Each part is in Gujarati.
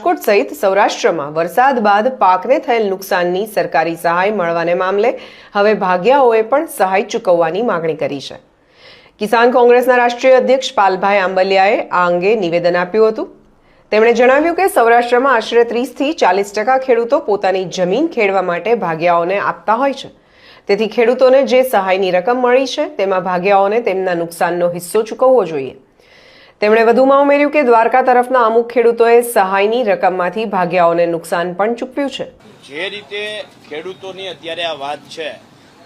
રાજકોટ સહિત સૌરાષ્ટ્રમાં વરસાદ બાદ પાકને થયેલ નુકસાનની સરકારી સહાય મળવાને મામલે હવે ભાગિયાઓએ પણ સહાય ચૂકવવાની માંગણી કરી છે। કિસાન કોંગ્રેસના રાષ્ટ્રીય અધ્યક્ષ પાલભાઈ આંબલિયાએ આ અંગે નિવેદન આપ્યું હતું। તેમણે જણાવ્યું કે સૌરાષ્ટ્રમાં આશરે 30 થી 40% ખેડૂતો પોતાની જમીન ખેડવા માટે ભાગિયાઓને આપતા હોય છે। તેથી ખેડૂતોને જે સહાયની રકમ મળી છે તેમાં ભાગિયાઓને તેમના નુકસાનનો હિસ્સો ચૂકવવો જોઈએ। તેમણે વધુમાં ઉમેર્યું કે દ્વારકા તરફના અમુક ખેડૂતોએ સહાયની રકમમાંથી ભાગિયાઓને નુકસાન પણ ચૂકવ્યું છે। જે રીતે ખેડૂતોની અત્યારે આ વાત છે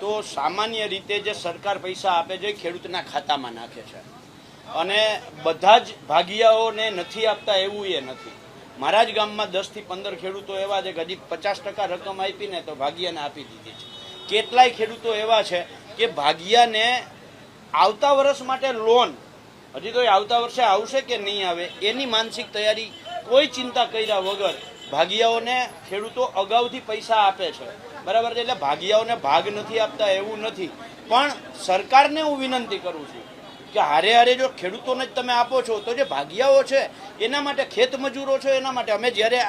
તો સામાન્ય રીતે જે સરકાર પૈસા આપે છે ખેડૂતના ખાતામાં નાખે છે અને બધા જ ભાગિયાઓને નથી આપતા એવું એ નથી। મારા જ ગામમાં 10 થી 15 ખેડૂતો એવા છે કે હજી 50% રકમ આપીને તો ભાગિયાને આપી દીધી છે। કેટલાય ખેડૂતો એવા છે કે ભાગિયાને આવતા વર્ષ માટે લોન હજી તો આવતા વર્ષે આવશે કે નહીં આવે એની માનસિક તૈયારી કોઈ ચિંતા કર્યા વગર ભાગિયાઓને ખેડૂતો અગાઉથી પૈસા આપે છે, બરાબર છે। એટલે ભાગિયાઓને ભાગ નથી આપતા એવું નથી, પણ સરકારને હું વિનંતી કરું છું કે હારે હારે જો ખેડૂતોને જ તમે આપો છો તો જે ભાગિયાઓ છે એના માટે, ખેત મજૂરો છો એના માટે, અમે જ્યારે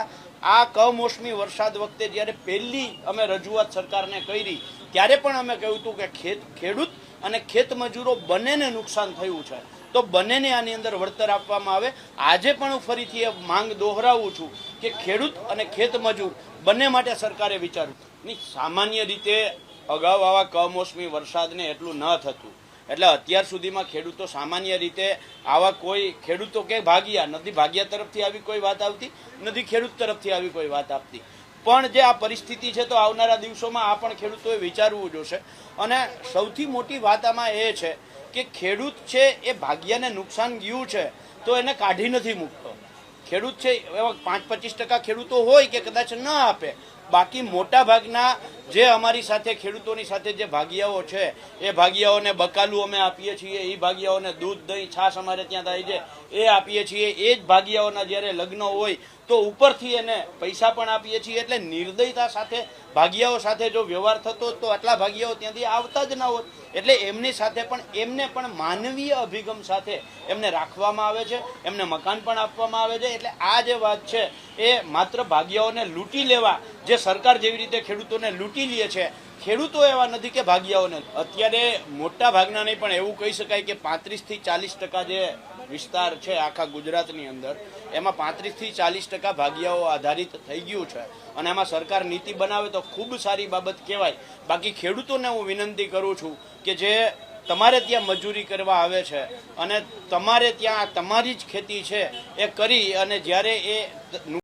આ કમોસમી વરસાદ વખતે જ્યારે પહેલી અમે રજૂઆત સરકારને કરી ત્યારે પણ અમે કહ્યું હતું કે ખેડૂત અને ખેત મજૂરો બંનેને નુકસાન થયું છે તો બંનેને આની અંદર વળતર આપવામાં આવે। આજે પણ હું ફરીથી એ માંગ દોહરાવું છું કે ખેડૂત અને ખેત મજૂર બંને માટે સરકારે વિચારવું નહીં। સામાન્ય રીતે અગાઉ આવા કમોસમી વરસાદને એટલું ન થતું, એટલે અત્યાર સુધીમાં ખેડૂતો સામાન્ય રીતે આવા કોઈ ખેડૂતો કે ભાગિયા નથી, ભાગિયા તરફથી આવી કોઈ વાત આવતી નથી, ખેડૂત તરફથી આવી કોઈ વાત આપતી, પણ જે આ પરિસ્થિતિ છે તો આવનારા દિવસોમાં આ પણ ખેડૂતોએ વિચારવું જોશે। અને સૌથી મોટી વાત આમાં એ છે કે ખેડૂત છે એ ભાગ્યાને નુકસાન ગયું છે તો એને કાઢી નથી મૂકતો। ખેડૂત છે એવા 5-25% ખેડૂતો હોય કે કદાચ ન આપે, બાકી મોટા ભાગના જે અમારી સાથે ખેડૂતોની સાથે જે ભાગિયાઓ છે એ ભાગિયાઓને બકાલું અમે આપીએ છીએ, એ ભાગિયાઓને દૂધ દહીં છાશ અમારે ત્યાં થાય છે એ આપીએ છીએ। એ જ ભાગિયાઓના જ્યારે લગ્ન હોય તો ઉપરથી એને પૈસા પણ આપીએ છીએ। એટલે નિર્દયતા સાથે ભાગિયાઓ સાથે જો વ્યવહાર થતો તો આટલા ભાગિયાઓ ત્યાંથી આવતા જ ના હોત। એટલે એમની સાથે પણ એમને પણ માનવીય અભિગમ સાથે એમને રાખવામાં આવે છે, એમને મકાન પણ આપવામાં આવે છે। એટલે આ જે વાત છે એ માત્ર ભાગિયાઓને લૂંટી લેવા જે સરકાર જેવી રીતે ખેડૂતોને લૂંટી લે છે, ખેડૂતો એવા નથી કે ભાગિયાઓને। અત્યારે મોટા ભાગના નહીં પણ એવું કહી શકાય કે 35 થી 40% જે વિસ્તાર છે આખા ગુજરાતની અંદર એમાં 35 થી 40% ભાગિયાઓ આધારિત થઈ ગયું છે અને એમાં સરકાર નીતિ બનાવે તો ખૂબ સારી બાબત કહેવાય। બાકી ખેડૂતોને હું વિનંતી કરું છું કે જે તમારે ત્યાં મજૂરી કરવા આવે છે અને તમારે ત્યાં તમારી જ ખેતી છે એ કરી અને જ્યારે એ